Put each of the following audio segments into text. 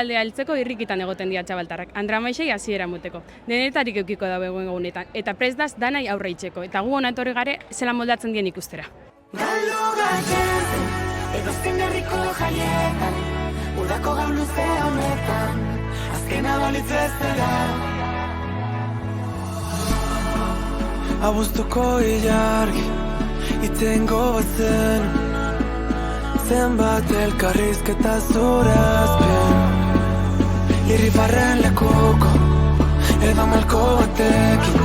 aldea heltzeko irrikitan egoten dira txabaltarrak, Andramaixa hasiera muteko. Denetarik eukiko da egun egunetan, eta prest daz danai aurre itxeko, eta gu hona etorri gare zela moldatzen dien ikustera. Galdu gaiten, edozein herriko jaietan, udako gau luze honetan, azkena balitz bezala. Abuztuko ilargi, itengo bazen, zenbat elkarrizketa zure azpen. Irribarren lekuko, edo malko batekin,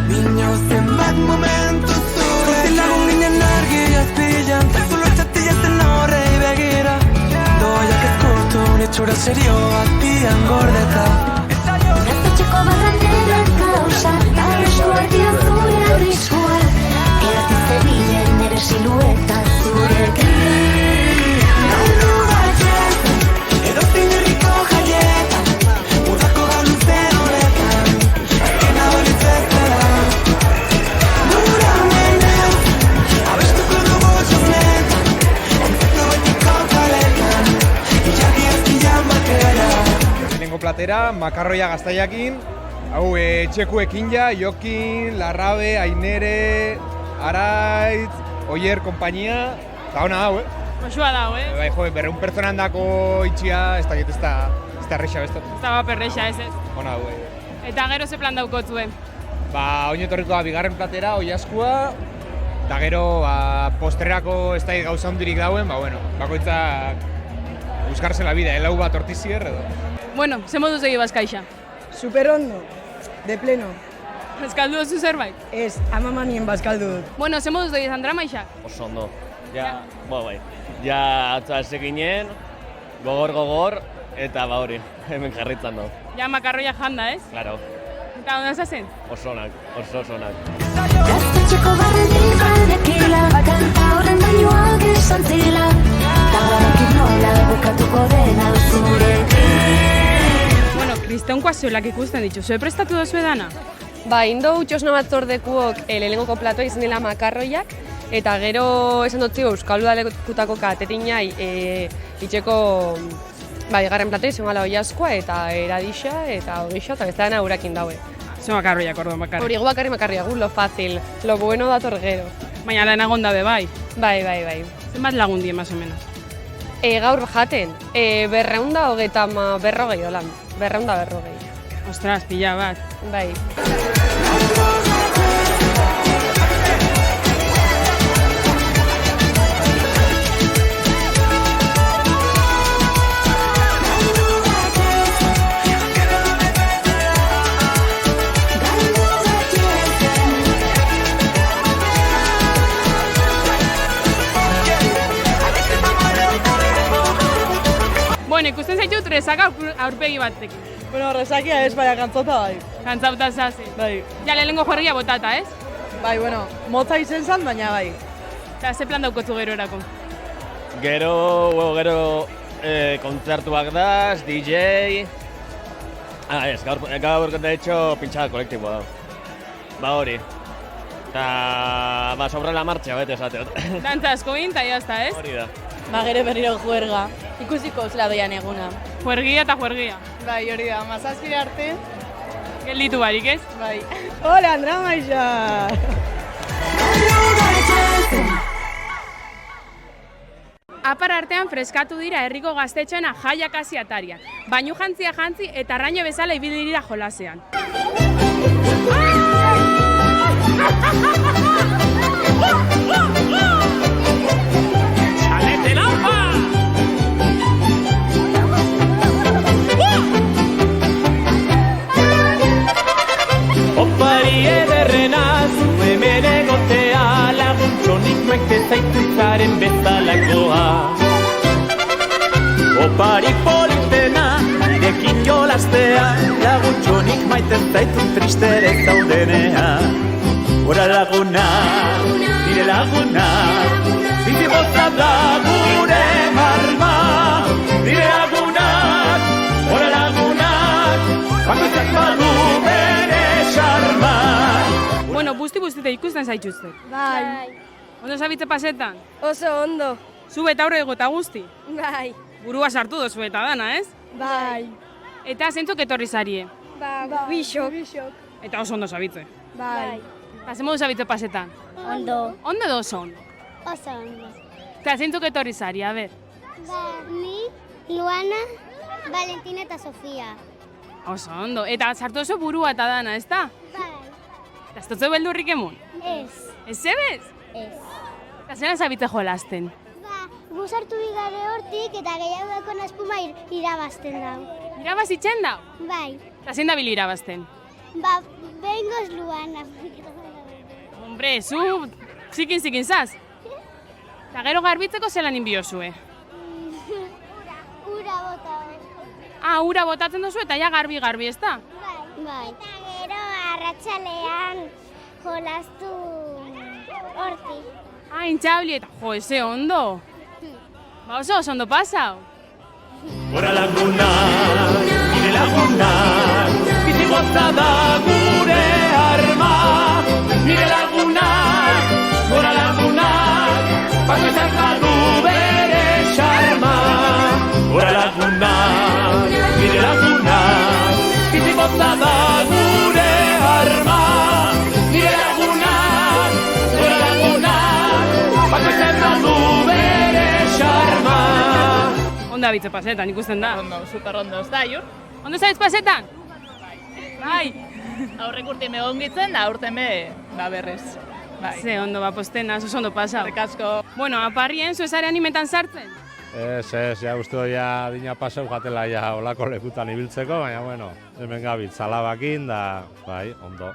minio zenbat momentu zure. Lagun ginen argi azpilan, zulo txatila zen horrei begira. Doaiak ezkurtu, nitxura serio azpian gordeta. Gaztetxeko barranerak kausa, arreskua dira zure arriskua. Erati zebilen nere silueta zurekin. Galdu gaiten, edozein herriko jaietan, udako gau luze honetan, azkena balitz bezala. Gura menez, abestuko dugu txosnetan, entzeko betiko kaletan, ilaki azkilan batera. Lehenengo platera, makarroia gaztaiakin, hau txekuekin ja, Jokin, Larrabe, Ainere, Araitz, Oier, kompainia, eta hona hau, Osua dago, Bai, jo, 200 pertsonan dako itxia, ez da erreixa bestot. Ez da perreixa, ez. Hona hau, Eta gero ze plan daukot zuen. Oin etorriko da bigarren platera, oiaskua, eta gero posterrako ez da gauza hundirik dauen, bakoitzak buscarse la vida, lau bat ortizier edo. Bueno, ze moduz egi bazkaixa? Super ondo, de pleno. Bazkaldu duzu zerbait? Ez, ama manien bazkaldu dut. Bueno, ze moduz egi Andramaixa? Oso ondo. Ja, atza ginen, gogor, eta hori, hemen jarritzan dut. Ja, makarroia janda, ez? Claro, Eta onda zazen? oso onak. Gaztetxeko barrenik badekila, kanta horren bainoak esan zila, eta badakit nola bukatuko dena zurekin. Bueno, kristaunkoa zuelak ikusten ditu, zue prestatu dozu edana? Ba, indo utxosna batzordekuok lehenengoko platoa izan dela makarroiak, eta gero esan dut Euskal Udalekutako katetinai itxeko bigarren platoa izan gala oiaskoa, eta eradixa, eta ogixa, eta bezala urakin daue. Ze makarroiak orduan bakarrik. Hori gu bakarri makarroiak, lo fácil, lo bueno dator gero. Baina lana egon dabe bai. Bai. Zenbat lagun die, más o menos? Gaur jaten, 230 holan, 240. Ostras, pila bat. Bai. Bueno, ikusten zaitut rezaka aurpegi batekin. Bueno, resakia ez, baina kantzota bai. Kantzauta zazi. Bai, Ja, lehenengo juergia botata, ez? bai, bueno, motza izen zan, baina bai. Eta ze plan daukotzu gero erako? Gero kontzertuak da, DJ... gaur de hecho pintxada kolektiboa da. Ba hori. Eta, sobre la marcha, bete esateot. Dantza asko egin, eta jazta, ez? Hori da. Ba, gero berriro juerga. Ikusiko zela doian eguna. Juergia eta juergia. Bai, hori da, mazazpire arte. Gelditu barik, ez? Bai. Hola, Andramaixa! Apar artean freskatu dira herriko gaztetxoena jaiak hasi ataria. Bainu jantzia jantzi eta arraino bezala ibili dira jolasean. Opari ederrena, zu hemen egotea, laguntxonik maite zaitutzaren bezalakoa. Opari politena, nirekin jolastea, laguntxonik maite zaitut tristere zaudenea. Gora laguna, nire laguna, bizi goza da gure marma. Nire lagunak, gora lagunak, bakoitzak badu bere xarma. Bueno, busti-bustite ikusten zaituzte. Bai. Ondo zabitze pasetan? Oso ondo. Zu eta aurre eta guzti? Bai. Burua sartu dozu eta dana, ez? Bai. Eta zentzuk etorri zarie? Bixok. Eta oso ondo zabitze. Bai. Eta zen modu zabitze pasetan? Ondo. Ondo edo oso ondo? Oso ondo. Eta zentzuk etorri zarie, a ber? Ni, Luana, Valentina eta Sofia. Oso ondo. Eta sartu oso burua eta dana, ez da? Bai. Eta ez dutzu beldurrik emun? Ez. Ez zebez? Ez. Eta zelan zabitze jolasten? Gu sartu bigare hortik eta gehiagoko espuma irabazten dau. Irabazitzen da? Bai. Eta zein dabil irabazten? Behingoz Luana. Hombre, zu zikin zaz. Eta gero garbitzeko zelan inbiozue? Ura bota. Ura botatzen duzu eta ja garbi, ez da? Bai. Eta gero arratsalean jolastu hortik. Intxabli eta jo, eze ondo. Ba oso ondo pasau. Gora lagunak, nire lagunak, bizi gotza da gure arma. Nire lagunak, gora lagunak, bakoitzak badu bere xarma. Gora lagunak, nire lagunak, bizi gotza da gure arma. Nire lagunak, gora lagunak, bakoitzak badu bere xarma. Ondo abitze pasetan, ikusten da. Ondo, super ondo, ez da, Jur? Ondo zabitz pasetan? Bai. Aurrek urte megongitzen da, urte me, berrez. Bai. Ze ondo, postena, oso ondo pasau. Asko. Bueno, aparrien, zu esare animetan sartzen? Ez, ja uste ja dina pasau jatela ja olako lekutan ibiltzeko, baina bueno, hemen gabitz alabakin da, bai, ondo.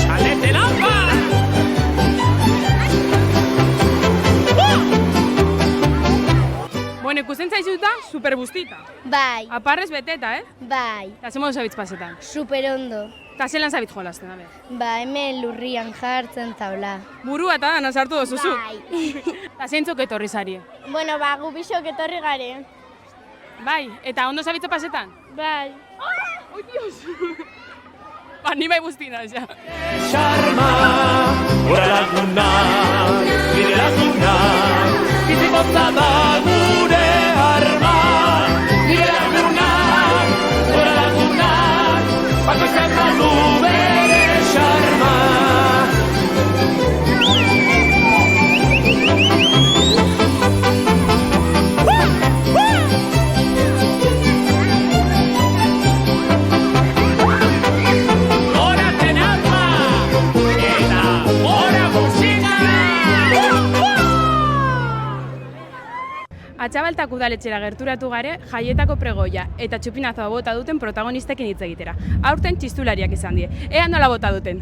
Txalete lampa! Bueno, ikusten zaizuta, super bustita. Bai. Aparrez beteta, Bai. Eta ze modu zabitz pasetan? Super ondo. Eta zelan zabitz jolasten, a ber? Hemen lurrian jartzen taula. Burua eta dana sartu dozuzu. Bai. Eta zeintzuk etorri zarie? Bueno, gu bixok etorri gare. Bai, eta ondo zabitze pasetan? Bai. Oi, Dios! Ba, ni bai bustina, ja. Xarma, gora lagunak, nire lagunak, bizi gotza da gure arma. Nire lagunak, gora lagunak, bakoitzak badu bere xarma. Atxabaltak udaletxera gerturatu gare jaietako pregoia eta txupinazoa bota duten protagonistekin hitz egitera. Aurten txistulariak izan die. Ea nola bota duten?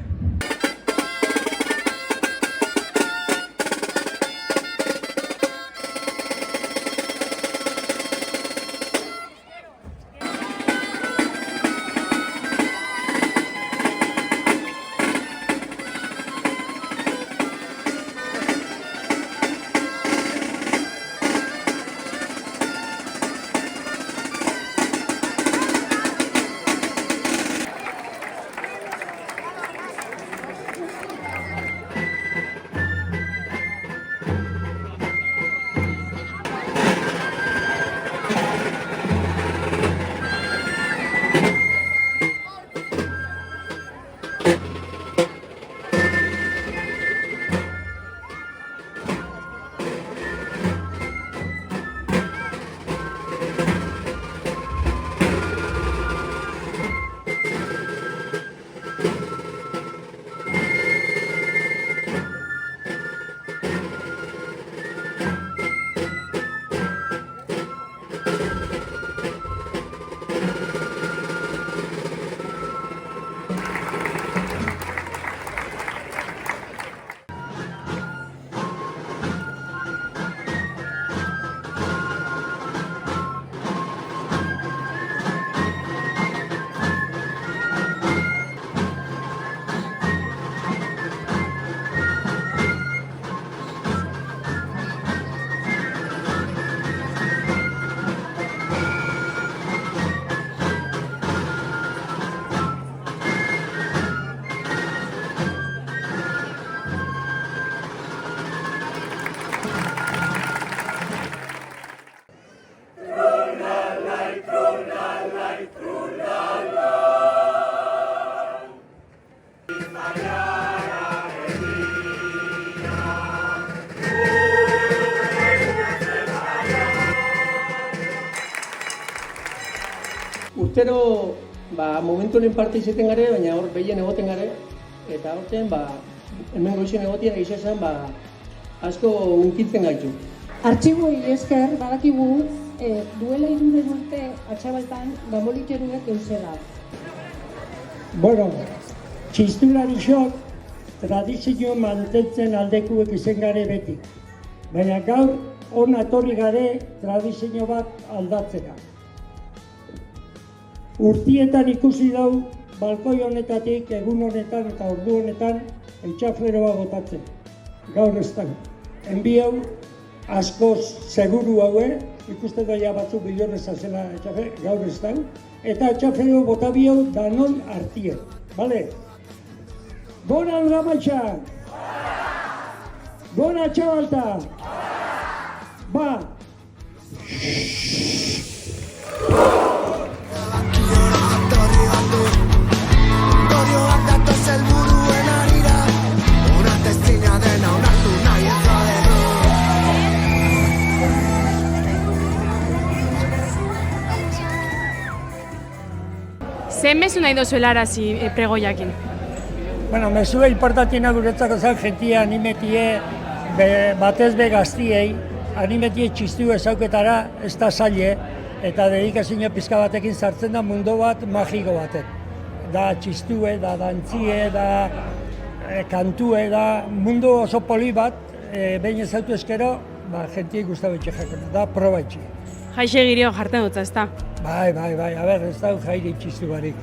urtero momentu honen parte izaten gare, baina hor behien egoten gare, eta horten hemen goizien egotien egiz esan asko unkitzen gaitu. Artxiboei esker badakigu duela 3 urte Atxabaltan gamoliteruek eusera. Bueno, txistulari xok tradizio mantentzen aldekuek izen gare beti. Baina gaur hona etorri gare tradizio bat aldatzeka. Urtietan ikusi dau balkoi honetatik egun honetan eta ordu honetan eitxafleroa botatzen. Gaur ez da. Enbiau askoz seguru haue, ikusten daia batzuk bilorrez azela etxafe, gaur ez da. Eta etxaflero botabiau danon artien. Bale? Bona Urdamatxa! Bona Atxabalta! Ba! Zer mezu nahi dozu helarazi pregoiakin? Bueno, mesua importantiena guretzako zen jentia animetie batez be gaztiei, animetie txistu ezauketara ez da zaile, eta dedikazio pizka batekin sartzen da mundu bat magiko baten. Da txistue, da dantzie, da kantue, da mundu oso poli bat, behin ezautu eskero, jentiei guztabetxe jakena, da proba etxi. Jaixe girio jarten dutza, ez da? Bai, a ber, ez da jairi txistu barik.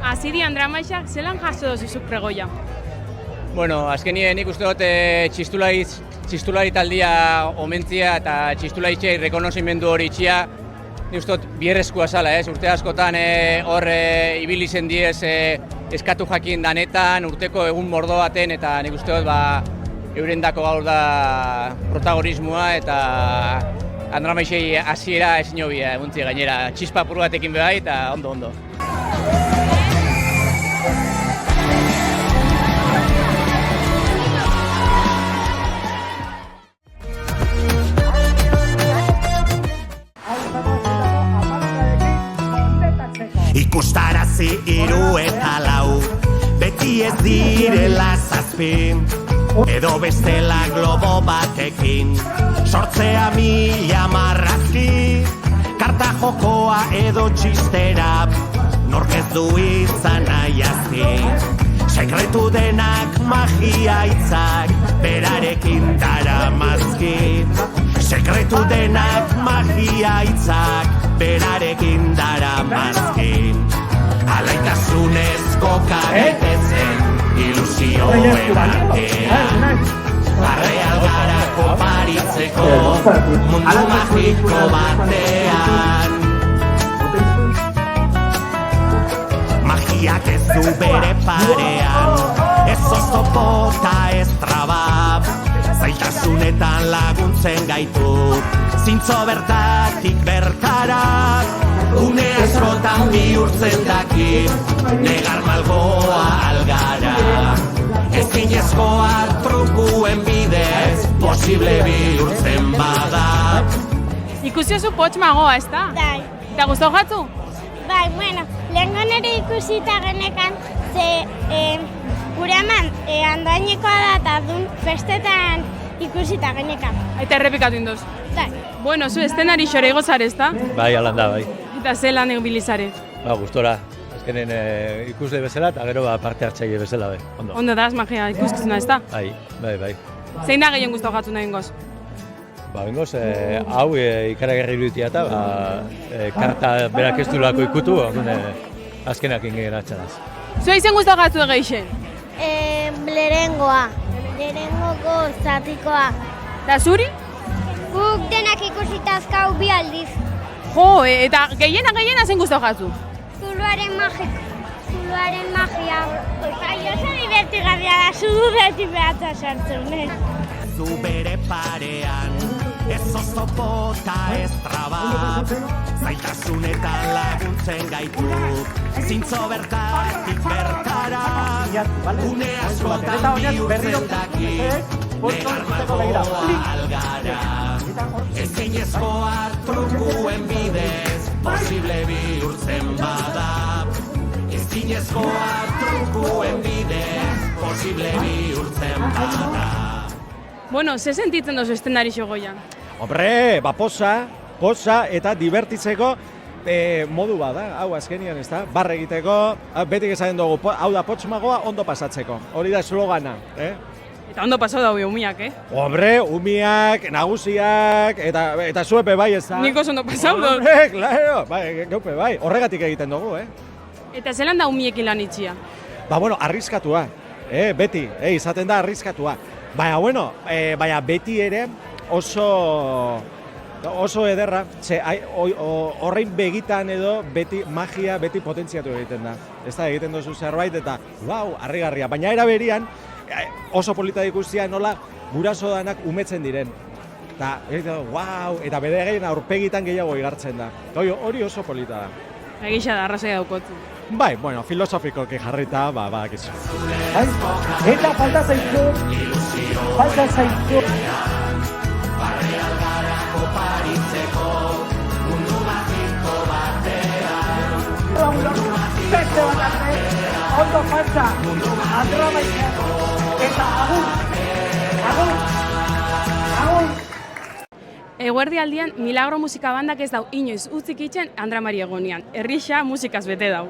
Aziri, Andramaisak, zelan jaso dozuzuk pregoia? Bueno, azkenien nik uste dut txistulari taldia omentzia eta txistularitxei rekonozimendu hori itxia, nik uste dut bierrezkoa zala, urte askotan hor ibili zen diez eskatu jakin danetan, urteko egun mordo baten, eta nik uste dut eurendako gaur da protagonismoa eta Andramaixei hasiera ezin hobia eguntzi gainera, txispa apur batekin behar eta ondo. Ikustarazi 3 eta 4, beti ez direla 7, edo bestela globo batekin, sortzea 1000 marrazki, karta jokoa edo txistera, nork ez du izan nahiazki. Sekretu denak magia hitzak, berarekin daramazki. Sekretu denak magia hitzak, berarekin daramazki. Alaitasunez koka daitezen, ilusioen artean. Arreal gara koparitzeko, mundu magiko batean. Magiak ez du bere parean, ez oztopo eta ez traba. Zailtasunetan laguntzen gaitu, zintzo bertatik bertara. Une askotan bihurtzen daki, negar malgoa algara. Ezinezkoa trukuen bidez, posible bihurtzen bada. Ikusi oso potx magoa, ez da? Bai. Eta guztau jatzu? Bai, bueno, lehenko nire ikusita genekan, gure aman andoainekoa da eta dun festetan ikusita genekan. Eta errepikatu induz? Bai. Bueno, zu estenari xore igozare, ez da? Bai, alanda, bai. Eta zelan egbilizare? Gustora. Azkenen ikusle bezala eta gero parte hartzaile bezala, bai. Ondo da, magia ikuskizuna, ez da? Bai. Zein da gehien guztau jatzu nahi ingoz? Bengoz, hau ikaragarri iruditia eta karta berak ez duelako ikutu, azkenak ingen atxanaz. Zua izen guztau jatzu egeixen? Lehengoa. Lehengoko zatikoa. Da zuri? Guk denak ikusita azkau 2 aldiz. Jo, eta gehiena zen guztau jatzu? Zuluaren magia. Oso divertigarria da, zu beti behatza sartzen, Zu bere parean, ez oztopo eta ez traba. Zailtasunetan laguntzen gaitu, zintzo bertatik bertara. Une askotan bihurtzen daki, negar malgoa algara. Ezinezkoa trukuen bidez, posible bihurtzen bada. Ezinezkoa trukuen bidez, posible bihurtzen bada. Bueno, ze sentitzen dozu estendari xogoian? Hombre, posa eta divertitzeko modu bada, hau azkenian ez da, barre egiteko, betik esaten dugu, hau da potsmagoa ondo pasatzeko, hori da eslogana, Eta ondo pasau daue umiak, Hombre, umiak, nagusiak, eta zuepe bai ez da. Nik oso ondo pasau dut. Hombre, claro, geupe bai, horregatik egiten dugu, Eta zelan da umiekin lan itxia? Ba, bueno, arriskatua, beti, izaten da arriskatua. Baina, bueno, beti ere oso ederra, horrein begitan edo beti magia, beti potentziatu egiten da. Ez da, egiten duzu zerbait eta, wow, harrigarria. Baina eraberian, oso polita ikustia nola guraso danak umetzen diren. Eta, wow, eta bere egin aurpegitan gehiago igartzen da. Hori oso polita da. Egisa da, arrazoi daukotu. Bai, bueno, filosofikoki jarrita, gizu. Eta falta zaizu. Oparitzeko mundu magiko batean. Beste bat arte, ondo falta, Andra Maite, eta agur. Eguerdi aldian, Milagro musika bandak ez dau inoiz utzik itxen Andra Mari egonian. Errixa musikaz bete dau.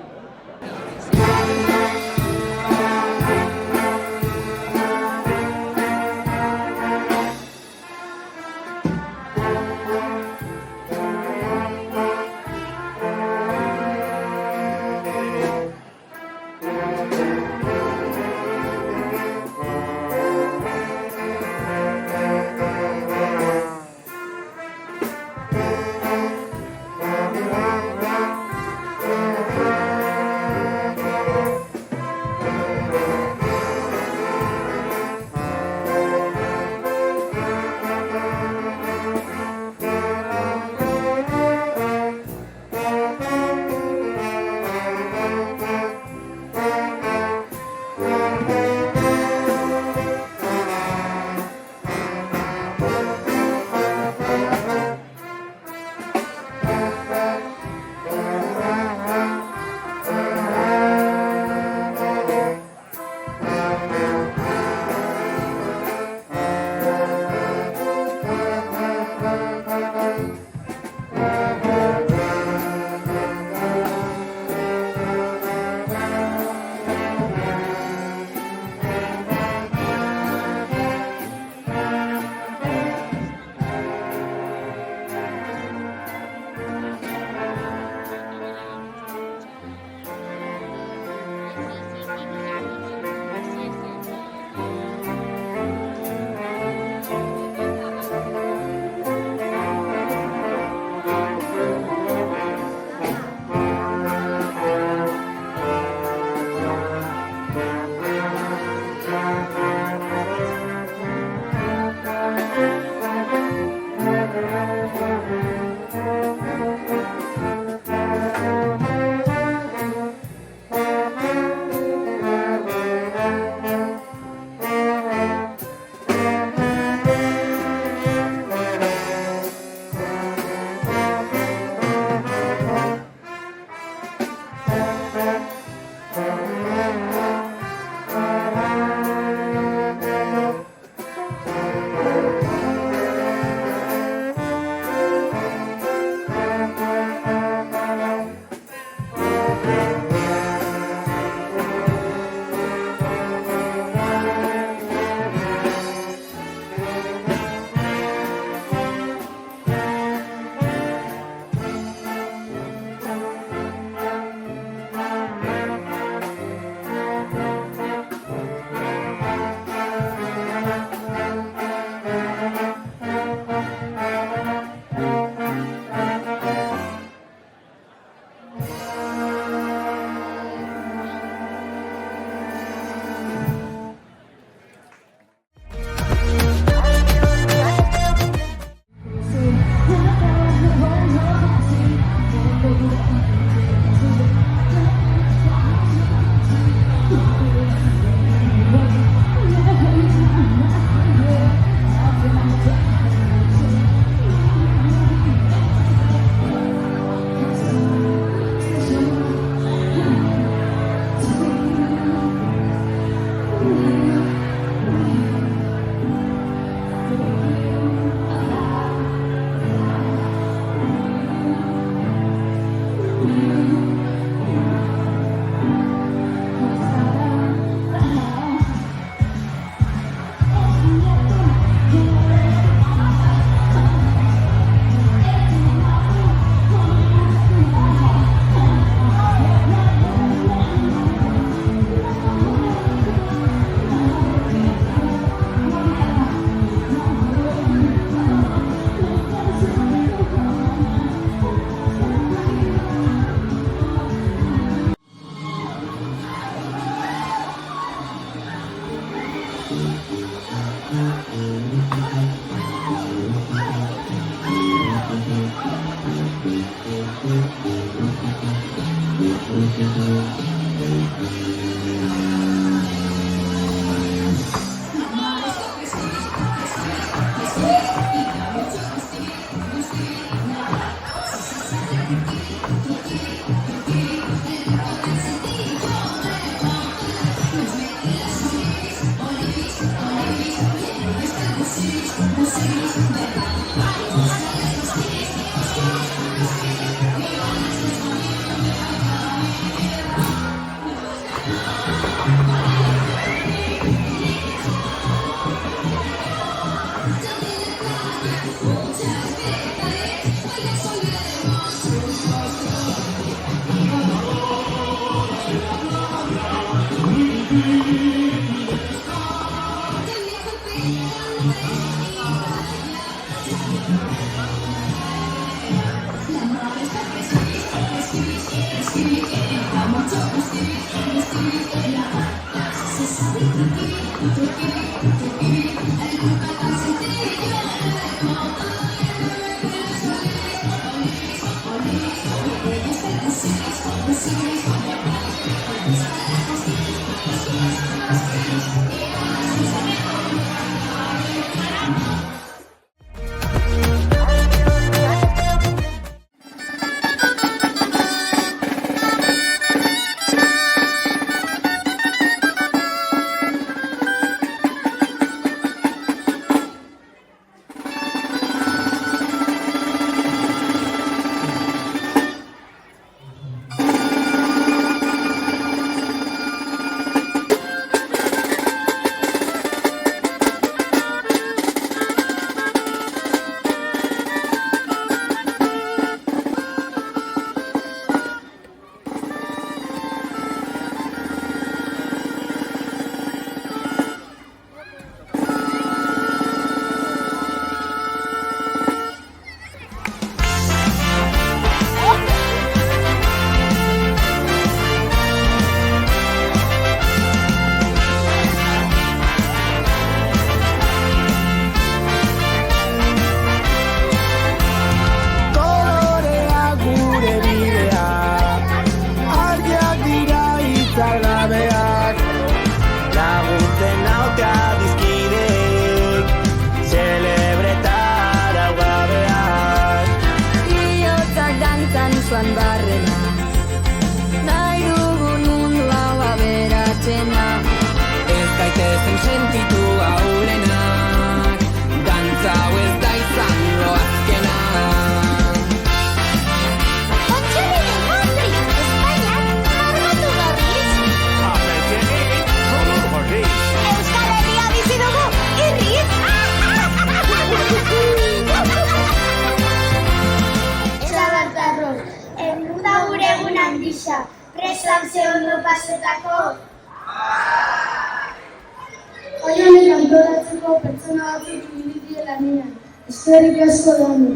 Eskerrik asko dani.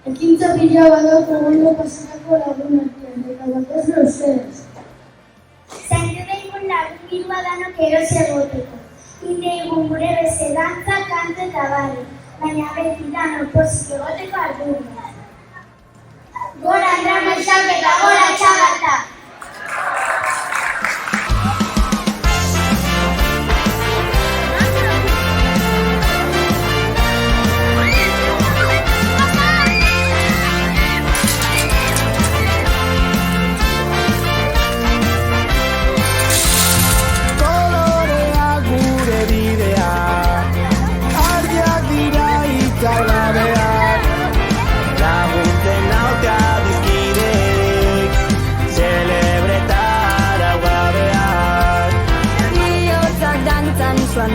Ekintza pila badauko ondo pasatako lagun artean, eta batez ustedes. Zaindu daigun lagun birua danok erosi egoteko. Inde egun gure beze dantza, kantu eta barri, baina beti danok pozik egoteko ardura. Gora drama eta gora txabalta!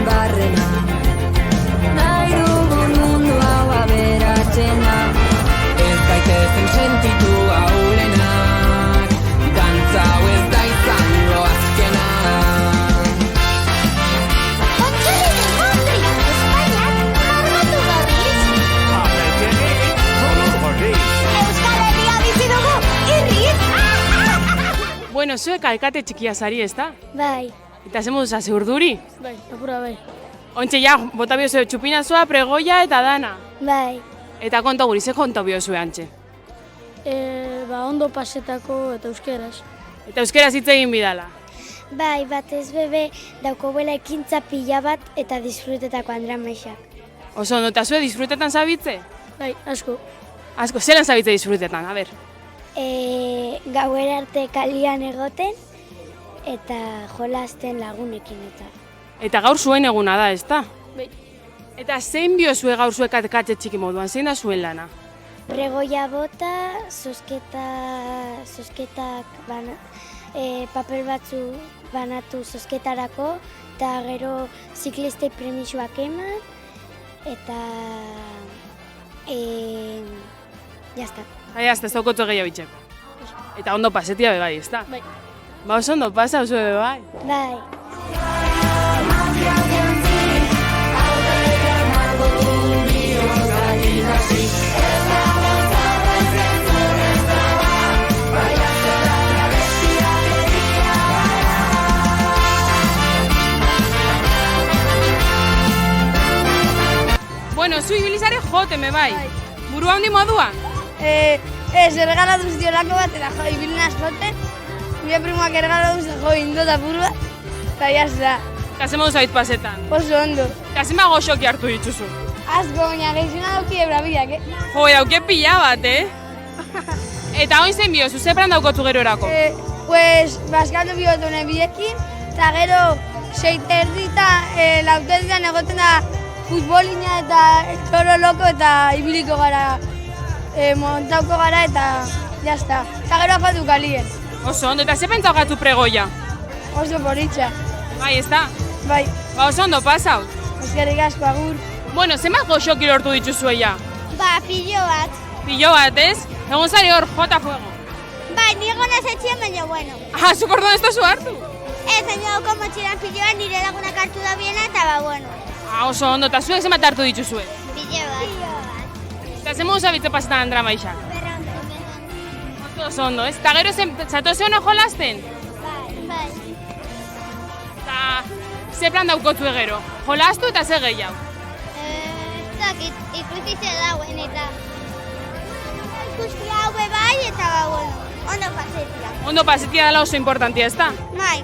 Barrena, nahi dugun mundu hau aberatzena, ez gaitezen sentitu ahulenak, dantza hau ez da izango azkena. Otxolinen Mondri, Espainiak margotu berriz. Euskal Herria bizi dugu, irriz! Bueno, zuek alkate txikia zari, ezta? Bai. Eta ze moduz ase urduri? Bai, apura bai. Ontxe ja, bota biozue txupinazoa, pregoia eta dana. Bai. Eta konta guri, ze konta biozue antxe? Ondo pasetako eta euskeraz. Eta euskeraz hitz egin bidala. Bai, batez bebe daukobela ekintza pila bat eta disfrutetako Andra Maixak. Oso ondo, eta zue disfrutetan zabitze? Bai, asko. Asko, zelan zabitze disfrutetan, a ber? Gauera arte kalian egoten eta jolasten lagunekin eta. Eta gaur zuen eguna da, ezta? Bai. Eta zein biozue gaur zuek katxe txiki moduan, zein da zuen lana? Pregoia bota, zozketak papel batzu banatu zozketarako, eta gero ziklistei premisuak eman, eta jazta. Jazta, ez daukotzu gehiago itxeko. Eta ondo pasetia bebai, ezta? Bai. Ba, oso ondo pasa, oso bebai. Bai. Bueno, zu ibilizare jote, me bai. Burua handi moduan? Erregalatu ziolako bat, eta ibilina joten. Nire primoak erregalatu jo indo eta burua, eta jazta. Eta ze modu zait pasetan? Oso ondo. Eta ze mago xoki hartu dituzu? Asko, baina gehiaguna dauki ebrabiak, Jo, dauke pila bat, Eta oin zen biozu, ze plan daukotzu gero erako? Baskatu bihotune biekin, eta gero 6:30 eta 4:00 egoten da futbolina eta txoro loko eta ibiliko gara, montauko gara eta jazta. Eta gero afatu kalien. Oso ondo, eta ze pentsau gatu pregoia? Oso poritxa. Bai, ez da? Bai. Ba, oso ondo pasau? Eskerrik asko, agur. Bueno, zenbat goxoki lortu dituzueia? Ba, pilo bat. Pilo bat, ez? Egon zari hor, jota fuego. Bai, nire gona zetxien, baina bueno. Ah, zuk orduan ez tozu hartu? Ez, baina dauko motxilan pilo bat, nire lagunak hartu da biena eta ba, bueno. Ah, oso ondo, eta zuek zenbat hartu dituzue? Pilo bat. Eta zen modu zabitze pasetan Andra Maixak? Oso ondo, ez? Eta gero zatoze hona jolasten? Bai. Eta ze plan daukotzu gero? Jolastu eta ze gehiago? Ikusi dauen eta ikusi haue bai eta ba, bueno, ondo pasetia. Ondo pasetia dela oso importantia, ez da? Bai.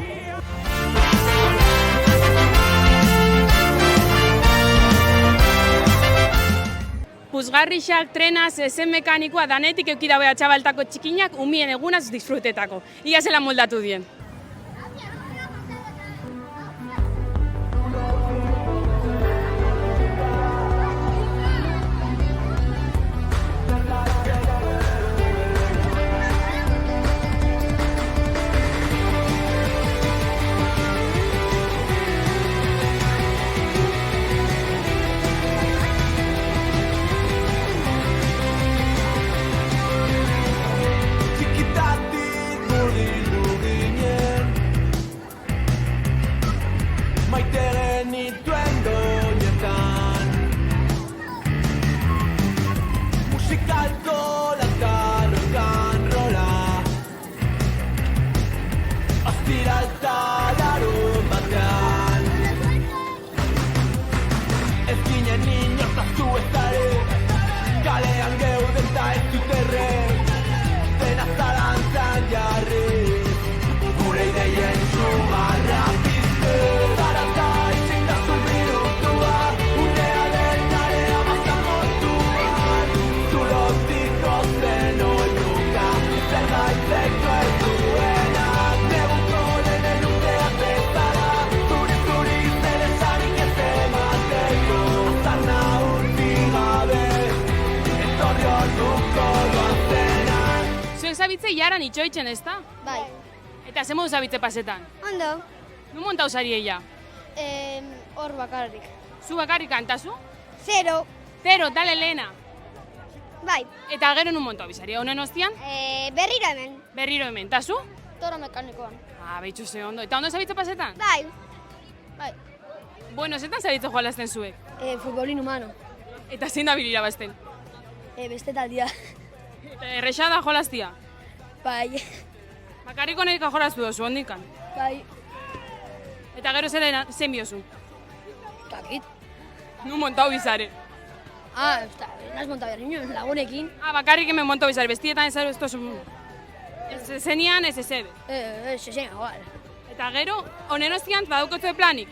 Puzgarrixak, trenaz, zen mekanikoa, danetik eukidagoea txabaltako txikinak umien egunaz disfrutetako. Ia zela moldatu dien. Zabitze jaran itxoitzen, ez da? Bai. Eta ze modu zabitze pasetan? Ondo. Nu montau zari eia? Hor bakarrik. Zu bakarrik kantazu? 0. 0, dale lehena. Bai. Eta gero nu montau bizari, honen ostian? Berriro hemen. Berriro hemen, eta zu? Toro mekanikoan. Behitxu ze ondo. Eta ondo zabitze pasetan? Bai. Bai. Bueno, zetan zabitze joalazten zuek? Futbolin humano. Eta zein da bilira bazten? Beste taldia. Eta erresa da jolaztia? Bai. Bakarriko nahiko jolaztu dozu, ondikan? Bai. Eta gero zen biozu? Takit. Nu montau bizare. Nas montau berriño, lagunekin. Bakarrik hemen montau bizare, bestietan ez ez tozu. Ez zenian ez ezebe. Zezen, igual. Eta gero, honen ostian, badaukotzue planik?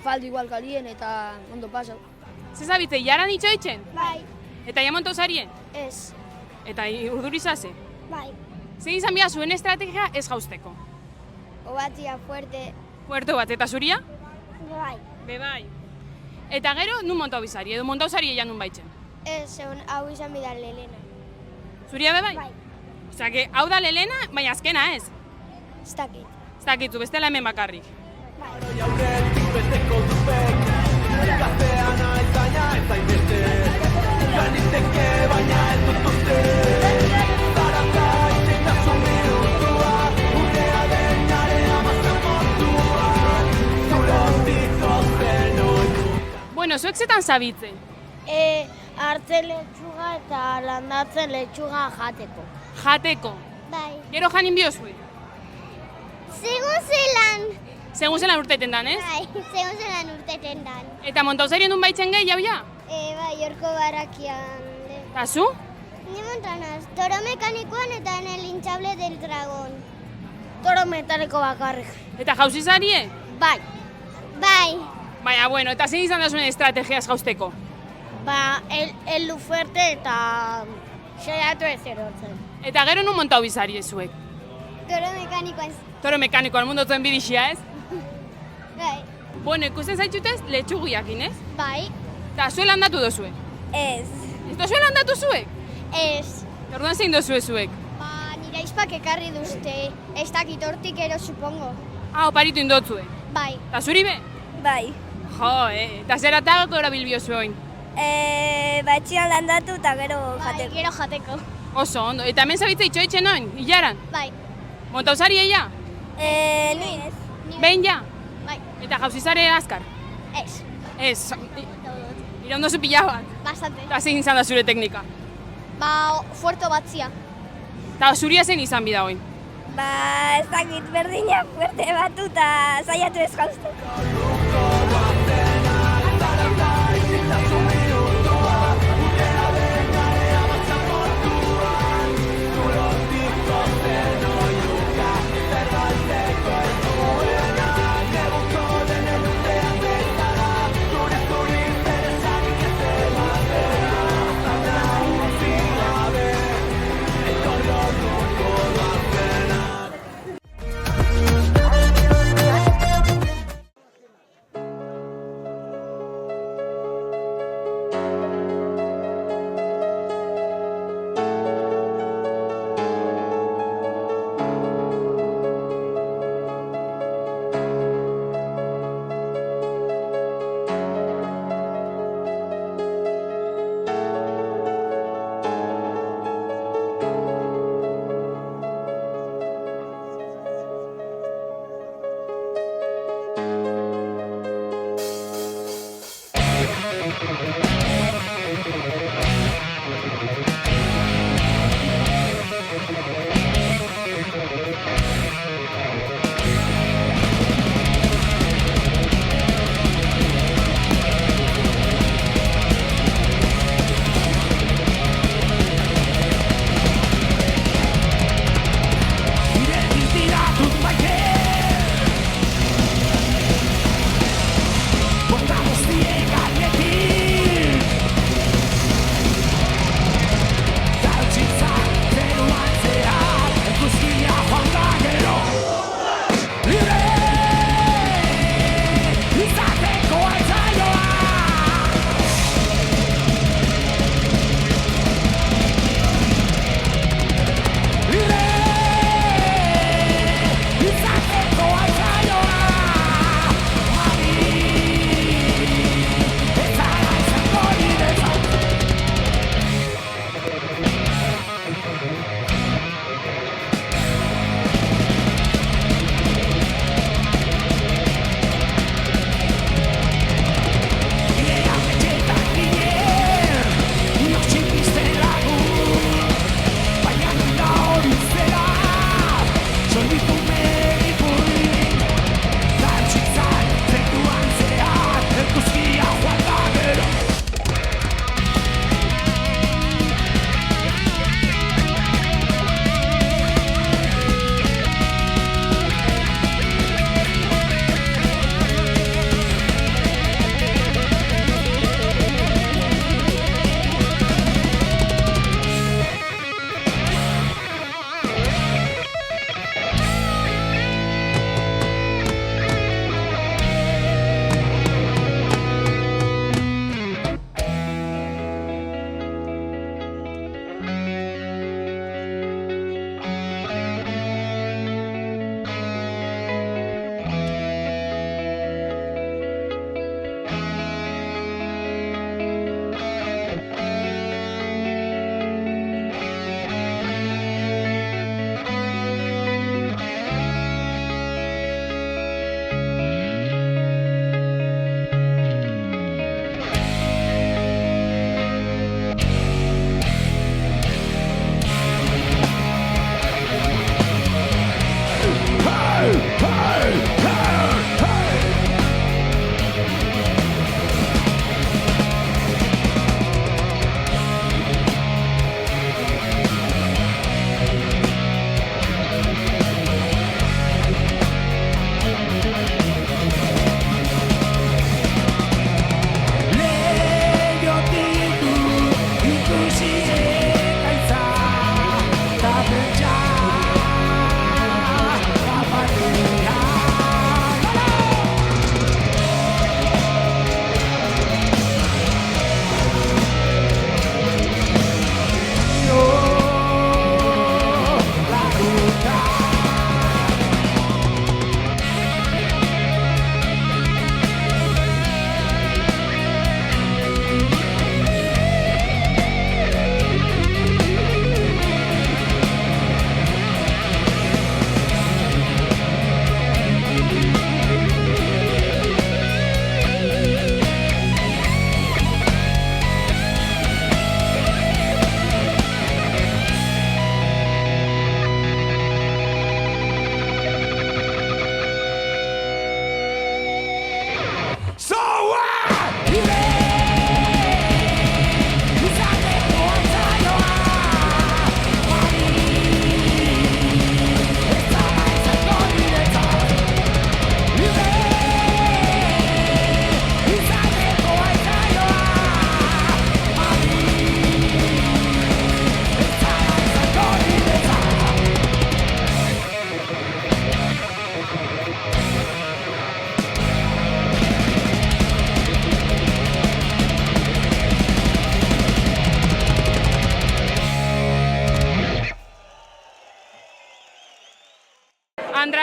Faldu igual kalien eta ondo pasau. Zezabitze, jaran itxoitzen? Bai. Eta ja montau zarien? Ez. Eta urdurizase? Bai. Zein izan bia zuen estrategia ez jausteko? Obatia fuerte. Fuerte bat, eta zuria? Bai. Bai. Eta gero, nun montau bizari, edo montau zari eian nun baitzen? Ez, hau izan bidal lehena. Zuria bai? Bai. Osea, hau da lehena, baina azkena ez? Ez dakit. Ez dakitzu, bestela hemen bakarrik. Bueno, zuek zetan zabitze? Hartzen letxuga eta landatzen letxuga jateko. Jateko? Bai. Gero janin biozue? Segun zelan urteten dan, ez? Bai, segun zelan urteten dan. Eta montauzarien dun baitzen gehi, jau ja? Bai, horko barakian. Eta zu? Ni montanaz, toro mekanikoan eta en el hinchable del dragón. Toro metaleko bakarrik. Eta jauzi zarie? Bai. Bai. Baina, bueno, eta zein izan da zuen estrategiaz jausteko? Heldu fuerte eta xeratu ez erortzen. Eta gero nun montau bizari ezuek? Toro mekanikoan. Toro mekanikoan mundotzen bidixia, ez? Bai. Bueno, ikusten zaitxutez, letxuguiakin, ez? Bai. Eta zuela handatu dozue? Ez. Ez da zuela handatu zuek? Ez. Orduan zein dozue zuek? Nire aizpak ekarri duzte. Ez dakit hortik ero, supongo. Oparitu indotzue? Bai. Eta zuri be? Bai. Jo, eta zer atagako erabilbio zuen? Batxian landatu eta gero jateko. Gero jateko. Oso, ondo. Eta hemen zabitza itxoetxe noin, hilaran? Bai. Montauzari eia? Ni ez. Behin ja? Bai. Eta jauzizare azkar? Ez. Ez. Iraun dozu pila bat? Bastante. Eta zein izan da zure teknika? Fuerto batzia. Eta zuria zen izan bida hoin? Ez dakit berdina fuerte batu eta zaiatu ez jauzteko.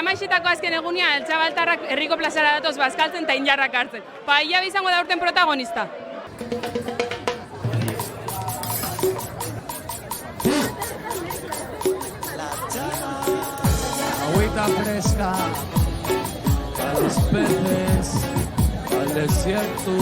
Dramaixetako azken egunean, eltxabaltarrak herriko plazara datoz bazkaltzen eta injarrak hartzen. Paella izango da urten protagonista. Agüita fresca, a los peces, al desierto.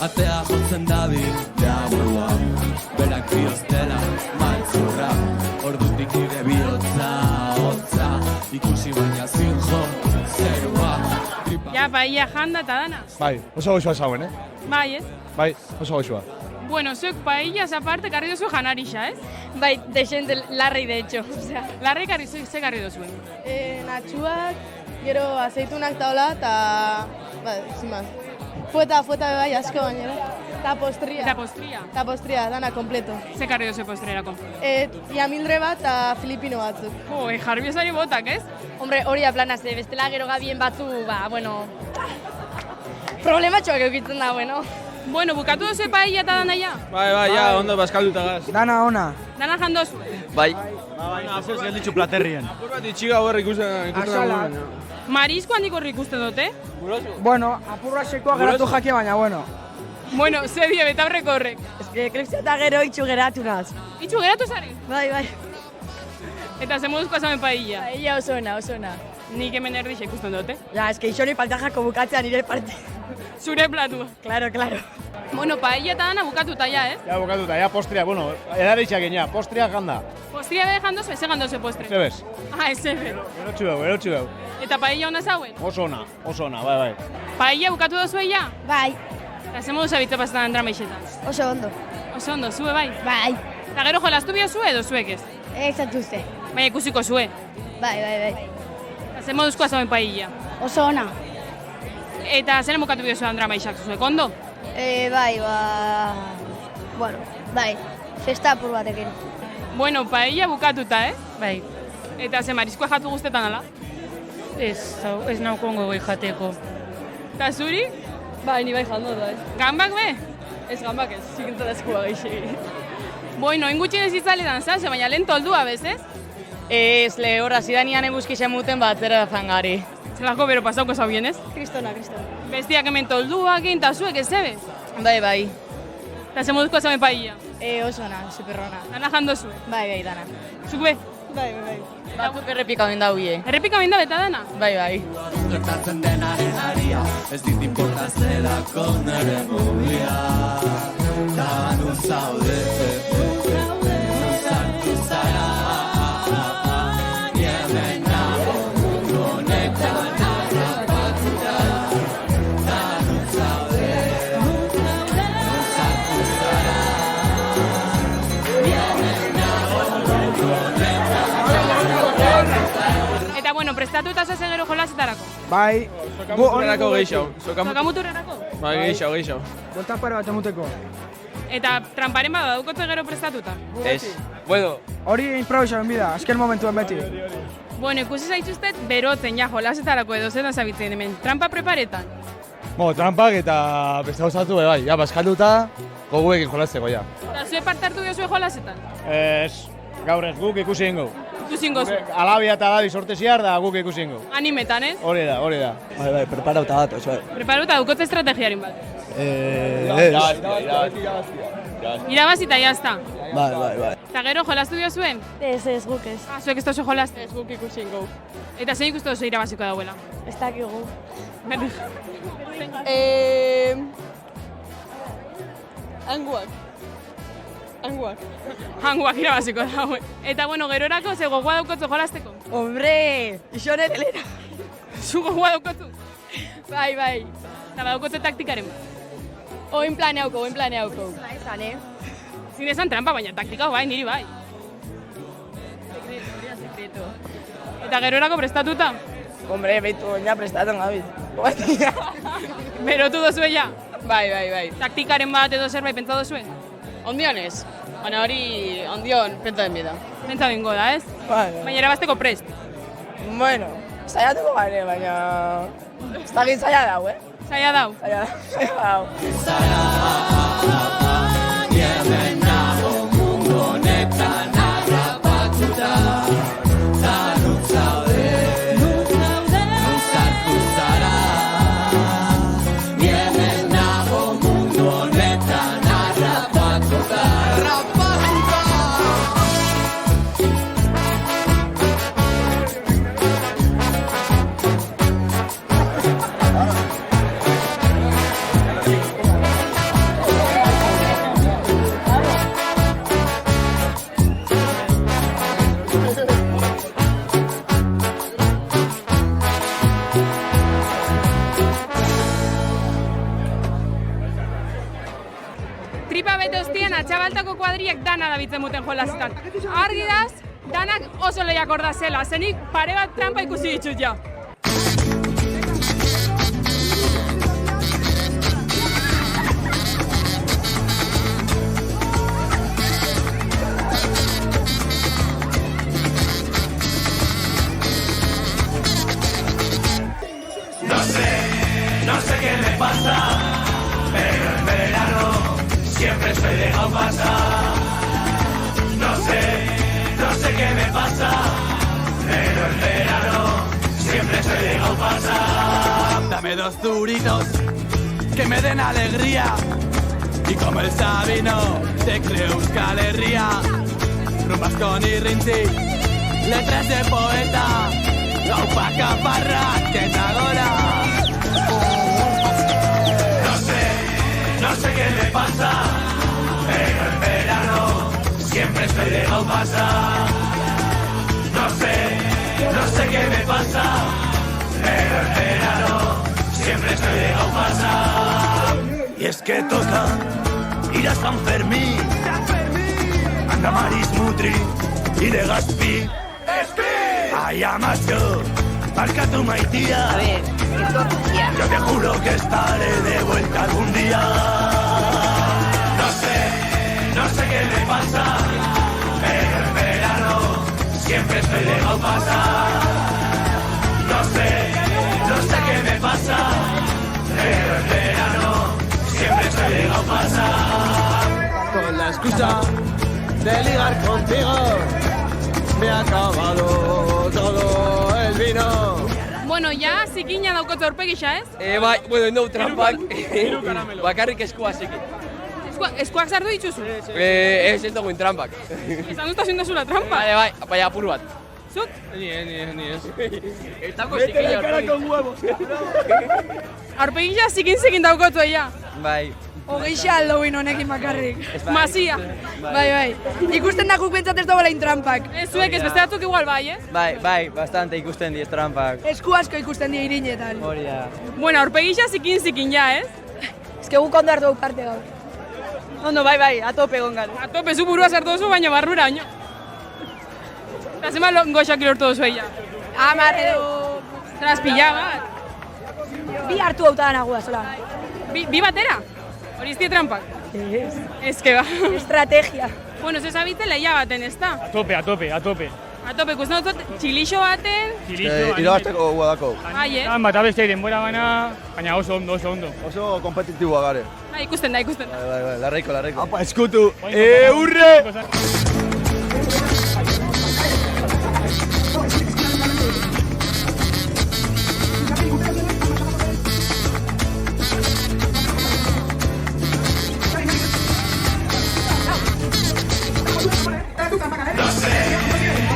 Atea jotzen dabil, deaburua, berak bioztela, maltzurra, ordutik nire bihotza, hotza, ikusi baina zinjo, zerua. Ja, paella janda eta dana. Bai, oso goxua zauen, Bai, ez? Bai, oso goxua. Bueno, zuek paellas aparte karri dozu janarixa, ez? Bai, desente larrei de hecho. Larrei karri ze karri dozuen? Natxuak, gero azeitunak taola, eta, sin más. Fueta bai asko gainera. Eta postria. Eta postria, dana kompleto. Ze karri dozu postrerako? Iamildre bat eta filipino batzuk. Jarbiozari botak, ez? Hombre, hori da plana, ze bestela gero gabien batzu, bueno, problematxoak eukitzen da, bueno. Bueno, bukatu dozu paella eta dana ja? Bai, ja, ondo bazkalduta gaz. Dana ona. Dana jandozu? Bai. Baina, azuz gelditzu platerrien. Apur bat itxiga horre ikusten Asalak. Marizko handik horri ikusten dute? Bueno, apurra sekoa geratu jakia baina, bueno. Bueno, ze die betaurreko horrek. Ez que eklipsia eta gero itxu geratu naz. Itxu geratu zari? Bai. Eta ze moduzko azamen paella? Paella oso ona. Nik hemen erdixe ikusten dute. Ja, ez que isoni paltajako bukatzea nire parte. Zure platua. Claro. Bueno, paella eta dana bukatuta ja, eh? Ja, bukatuta, ja postria, bueno, edareixak egin, postria janda. Postria behe jandozu, eze jandozu postre? Zebez. Ezebe. Erotxu beu. Eta paella ona zauen? Oso ona, bai. Paella bukatu dozu ja? Bai. Eta ze moduz abitza pasetan Dramaixetan? Oso ondo. Oso ondo, zue bai? Bai. Eta gero jolastu bio zue edo zuek ez? Ezatuzte. Baina ikusiko zue? Bai. Eta ze moduzko azauen paella? Oso ona. Eta zer bukatu bio zuen Dramaixak zuek, ondo? Bai, bueno, bai, festa apur batekin. Bueno, paella bukatuta, Bai. Eta ze marizkoa jatu guztetan ala? Ez naukongo goi jateko. Eta zuri? Bai, ni bai jando da, Gambak be? Ez gambak ez, zikintzen eskua gaixi. Bueno, ingutxin ez itzaletan zase, baina lehen toldua bez, ez? Ez, horra zidanean eguzkixen muten batzera fangari. Zelako bero pasauko zau bien, ez? Kristona. Bestiak hemen tolduak egin, eta zuek ez zebez? Bai. Eta ze moduzko azamen paella? Oso ona, superrona. Dana jando zuen? Bai, dana. Zuk be? Bai. Batzuk errepika benda huie. Errepika benda beta dana? Bai. Gertatzen denaren aria, ez dit importa zelako nere mobia. Ta nun zaude, nun sartu zara. Niemen nago mundu honetan harrapatuta. Ta nun zaude, nun sartu zara. Niemen nago mundu honetan harrapatuta. Eta bueno, prestatuta zase gero jolasetarako? Bai. Sokamuturrerako gehiago. Sokamuturrerako? Bai, gehiago. Buelta pare bat emuteko. Eta tramparen bada daukotze gero prestatuta? Ez. Bueno. Hori improvisaren bida, azken momentuen beti. Bueno, ikusi zaituztet berotzen ja jolasetarako edo zetan zabitzen hemen. Trampa preparetan? Trampak eta beste gauzatu bai, ja, bazkalduta, goguekin jolazteko, ja. Eta zue parte hartu diozue jolasetan? Ez, gaur ez, guk ikusi ingo. Ikusi ingo zu? Alabia eta Gabi sorte ziar da guk ikusi ingo. Animetan, ez? Hori da. Bai, preparauta bat, oso bai. Preparauta dukotze estrategiarin bat? Irabazita, jazta. Bai. Eta gero jolastu diozuen? Ez, guk ez. Zuek ez tozu jolazte? Ez guk ikusi ingo. Eta zein ikustu dozu irabaziko dauela? Ez dakigu. Anguak. Hanguak irabaziko da, Eta, bueno, gerorako, ze gogoa daukotzu jolasteko? Hombre, ixone delera. Zu gogoa daukotzu? Bai. Eta badaukotze taktikaren bat? Oin planeauko. Izan, Zin esan trampa, baina taktika bai, niri bai. Sekreto. Eta gerorako prestatuta? Hombre, behitu, ja prestatzen gabiz. Berotu dozue ja? Bai. Taktikaren bat edo zerbait pentsa dozue? Ondion ez. Baina hori, ondion, pentsa den bida. Pentsa bingo da, ez? Bai. Baina erabazteko prest? Bueno, saiatuko gare, baina... Ez da gin saia dau, Saia dau? Saia dau. Hemen nago mundu honetan harrapatuta. Danuk zaude, nun sartu zara. Hemen nago mundu honetan harrapatuta. Tripa bete ostian, Atxabaltako kuadriek dana dabitzen muten jolasetan. Argi daz, danak oso lehiakor da zela, zenik pare bat trampa ikusi ditut ja. No sé qué me pasa, pero en verano siempre estoy dejado pasar. No sé qué me pasa, pero en verano siempre estoy dejado pasar. Dame 2 duritos que me den alegría y como el Sabino te creo Euskal Herria. Rumbas con Irrintzi, letras de poeta, Gaupa Caparra, que tagola. No sé qué me pasa, pero en verano siempre estoy dejado pasar. No sé qué me pasa, pero en verano siempre estoy dejado pasar. Y es que toca ir a San Fermín, anda Maris Mutri y de Gaspi. Ay, macho, marca tu maitía. A ver, yo te juro que estaré de vuelta algún día. No sé qué me pasa, pero en verano siempre estoy dejado pasar. No sé qué me pasa, pero en verano siempre estoy dejado pasar. Con la excusa de ligar contigo me ha acabado todo el vino. Bueno, ja, zikina daukotze aurpegisa, ez? Bai, bueno, indau trampak. Bakarrik eskua zikin. Eskuak sartu dituzu? Ez duguin trampak. Izan duzta zin duzula trampa? Bai, baina apur bat. Zuk? Ni ez. Etako Vete zikina de cara con huevos. Aurpegisa zikin daukotzu ja. Bai. Hogeixa aldoin honekin bakarrik. Mazia. Bai. Ikusten da guk bentsat ez dagoelain trampak. Ez zuek, ez beste datuk igual bai, ez? Bai, bastante ikusten diez trampak. Esku asko ikusten die irinetan. Hori da. Bueno, aurpegisa zikin ja, ez? Ez que guk ondo hartu parte gaur. Ondo, bai, atope gongan. Atope, zu burua sartu duzu, baina barrura, oino. Eta zema goxak lortu duzu ja? 10 edo... Traspila bat. Bi hartu hauta danagoa, zola. Bi batera? Hori iztie trampak? Ez que ba. Estrategia. Bueno, ze zabitze lehia baten, ez da? Atope. Atope, ikusten dut, txilixo baten... Irabazteko guadako. Ai, eh? Bat abestea denbora gana, baina oso ondo. Oso kompetitiboa gare. Ikusten da. Bai, larreiko. Apa, eskutu. Urre!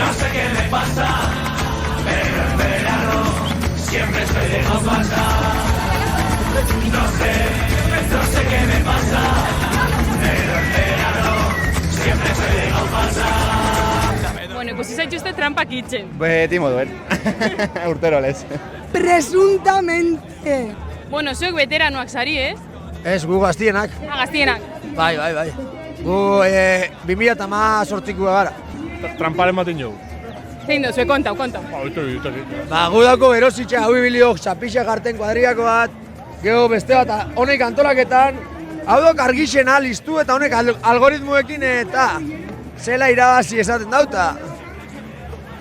No sé qué me pasa, pero en verano siempre estoy dejado pasar. No sé qué me pasa, pero en verano siempre trampak itxen. Beti moduen. Urtero lez. Presuntamente. Bueno, zuek veteranoak zari, ez? Ez, gu gaztienak. Gaztienak. Bai. Gu 2018koa gara. Tramparen baten jau. Zein duzue, kontau. Ba, gu dako berositxe hau ibiliok, zapixa jarten kuadriako bat, gero beste bat, honek antolaketan, hau dok argixena listu eta honek algoritmuekin eta zela irabazi esaten dauta.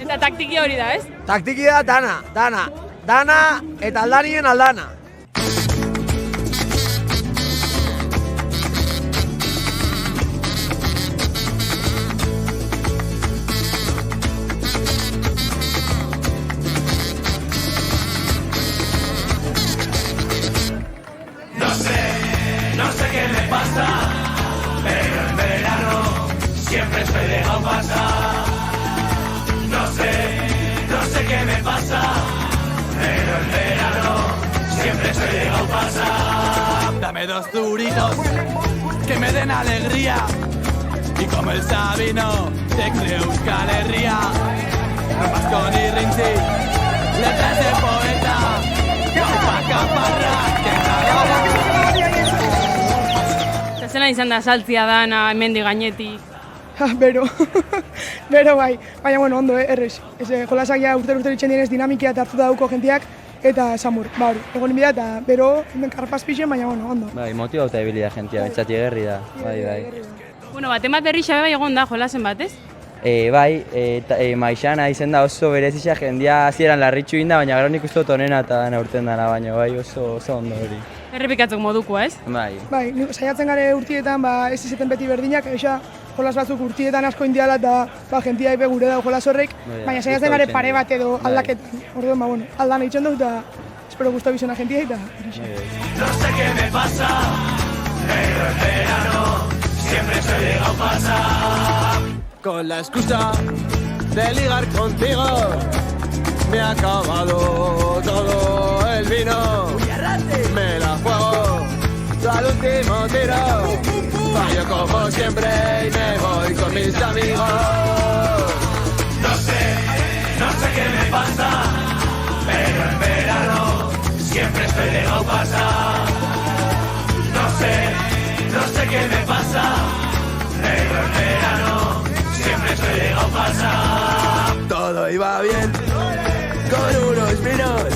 Eta taktikia hori da, ez? Taktikia da dana eta aldanien aldana. No sé qué me pasa, pero en verano siempre estoy dejado pasar. No sé qué me pasa, pero en verano siempre estoy dejado pasar. Dame 2 duritos que me den alegría y como el Sabino te creo Euskal Herria. Ropas con irrintzi, letras de poeta, caparra, que Zela izan da saltzia dana hemendi gainetik. Bero bai, baina bueno, ondo, errez. Jolasak ja urtero itxen dienez dinamikia eta hartuta dauko jentiak, eta samur, ba hori, egon inbida eta bero, karpaz pixen, baina bueno, ondo. Bai, motibauta ebili da jentia, betxati egerri da, bai. Bueno, baten bat berri xabe bai egon da jolasen bat, ez? Bai, maixana izen da oso berezisa jendia hasieran larritxu inda, baina gero nik uste dut onena eta urten dana, baina bai oso ondo hori. Errepikatzuk modukoa, ez? Bai, saiatzen gare urtietan, ez izaten beti berdinak, jolas batzuk urtietan asko indiala eta jentia ipe gure dago jolas horrek, baina saiatzen gare pare bat edo aldaketan. Orduan, bueno, aldan egiten dut eta espero guztu bizona jentia eta No sé qué me pasa, pero en verano siempre estoy dejado pasar. Con la excusa de ligar contigo me ha acabado todo el vino. Me la juego al último tiro. Fallo como siempre y me voy con mis amigos. No sé qué me pasa, pero en verano siempre estoy dejado pasar. No sé qué me pasa, pero en verano siempre estoy dejado pasar. Todo iba bien con unos vinos,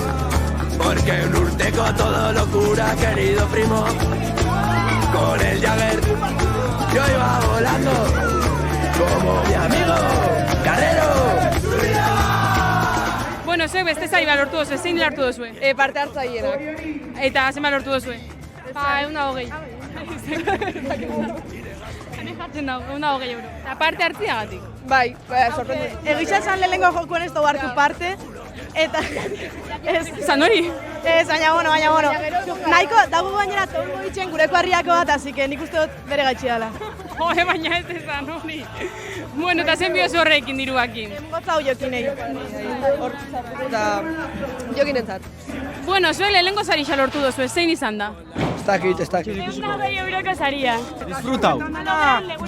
porque un urteco todo locura, querido primo. Con el Jagger yo iba volando como mi amigo Carrero. Bueno, zuek beste zaiba lortu dozue, zein lortu dozue? Parte hartzaienak. Eta zenba lortu dozue? 120. Jartzen dago, 120 euro. Eta parte hartziagatik? Bai, sorprendu. Egisa zan lehenko jokoen ez dugu hartu parte, eta... Zan hori? Ez, baina, bueno. Nahiko, dago gainera tongo itxen gureko harriako bat, así que nik uste dut bere gaitxi dela. Jode, baina ez ezan hori. Bueno, eta zen biozu horrekin diruakin? Gotza hau jokinei. Eta jokin entzat. Bueno, zuen lehenko sarixa lortu dozu, zein izan da? Ez dakit. 120 euroko saria. Disfrutau.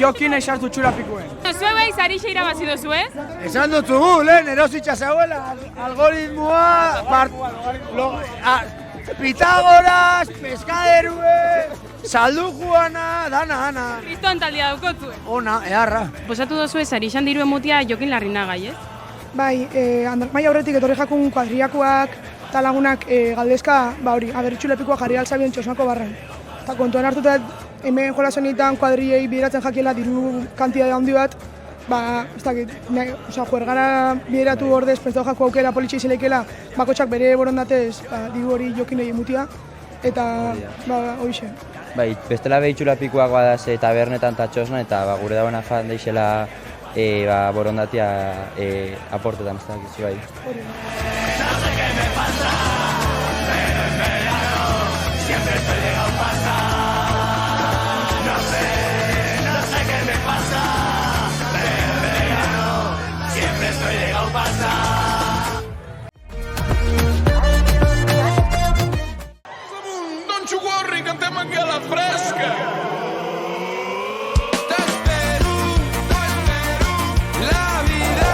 Jokin esartu txurapikuen. Zue bai sarixa irabazi dozu, ez? Esan dutzugu, lehen erositza zegoela, algoritmoa, Pitagoras, Pescaderue, Saldu Juana, dana. Kriston taldia daukotzu. Ona, eharra. Posatu dozu sarixan dirue mutia Jokin Larrinagai, ez? Bai, Andalmaia aurretik etorri jakun kuadriakoak eta lagunak galdezka, hori, aberritxulepikoa jarri altzabien txosnako barran. Eta kontuan hartuta hemen jolasonietan kuadriei bideratzen jakiela diru kantidade handi bat, ez dakit, juergara bideratu ordez, prezio jako aukera politxe izeleikela, bakotxak bere borondatez diru hori Jokinei mutia, eta horixe. Bai, bestela behitxulapikoak badaz tabernetan eta txosna, eta gure dagoena fan deixela borondatia aportetan, ez dakizu bai. Siempre estoy llegado a pasar. No sé qué me pasa, pero en verano siempre estoy llegado a pasar. Don't you worry, cantemos aquí a la fresca. La vida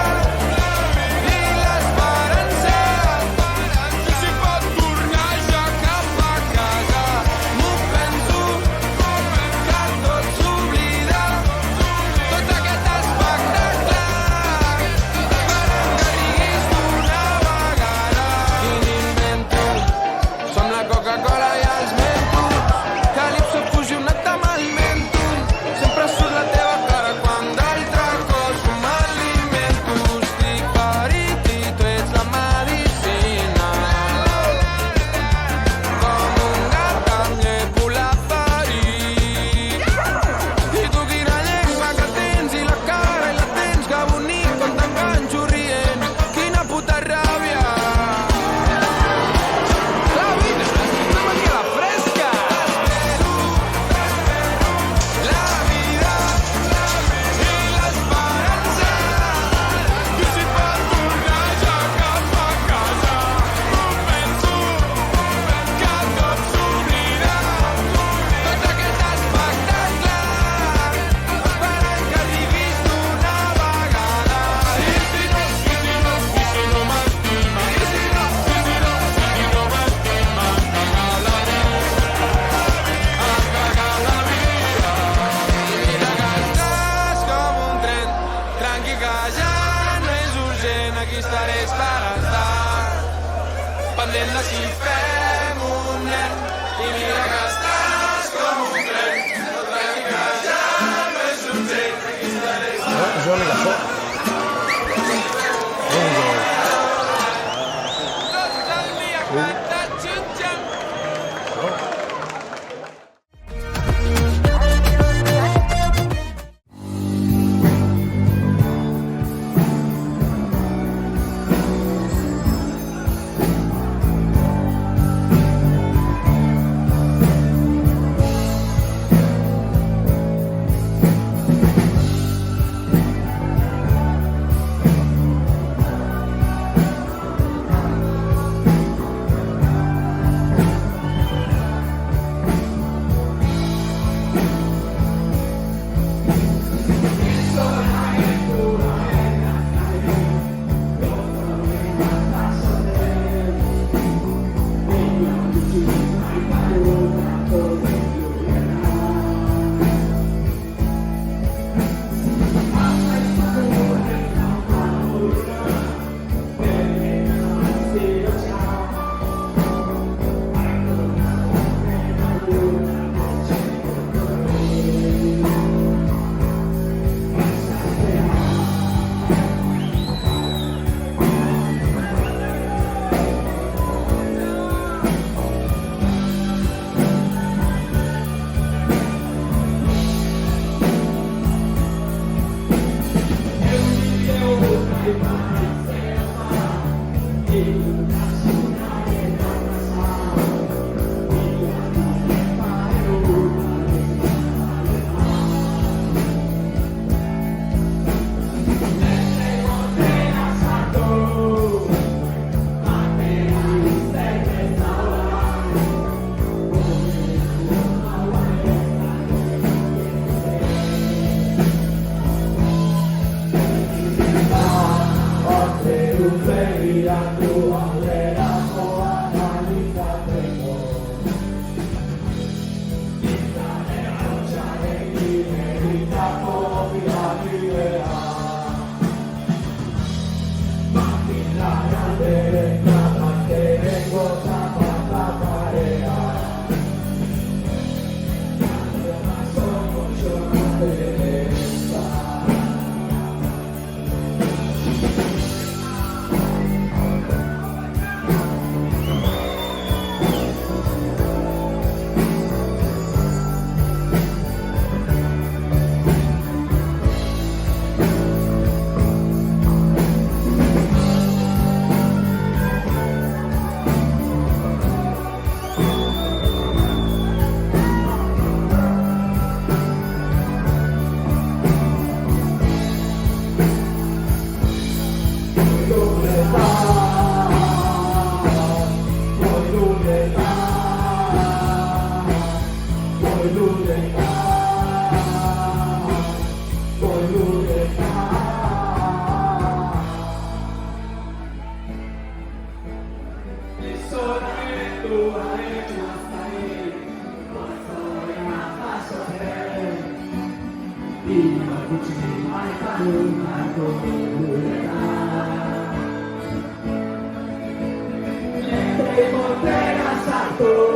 Entre fronteras alto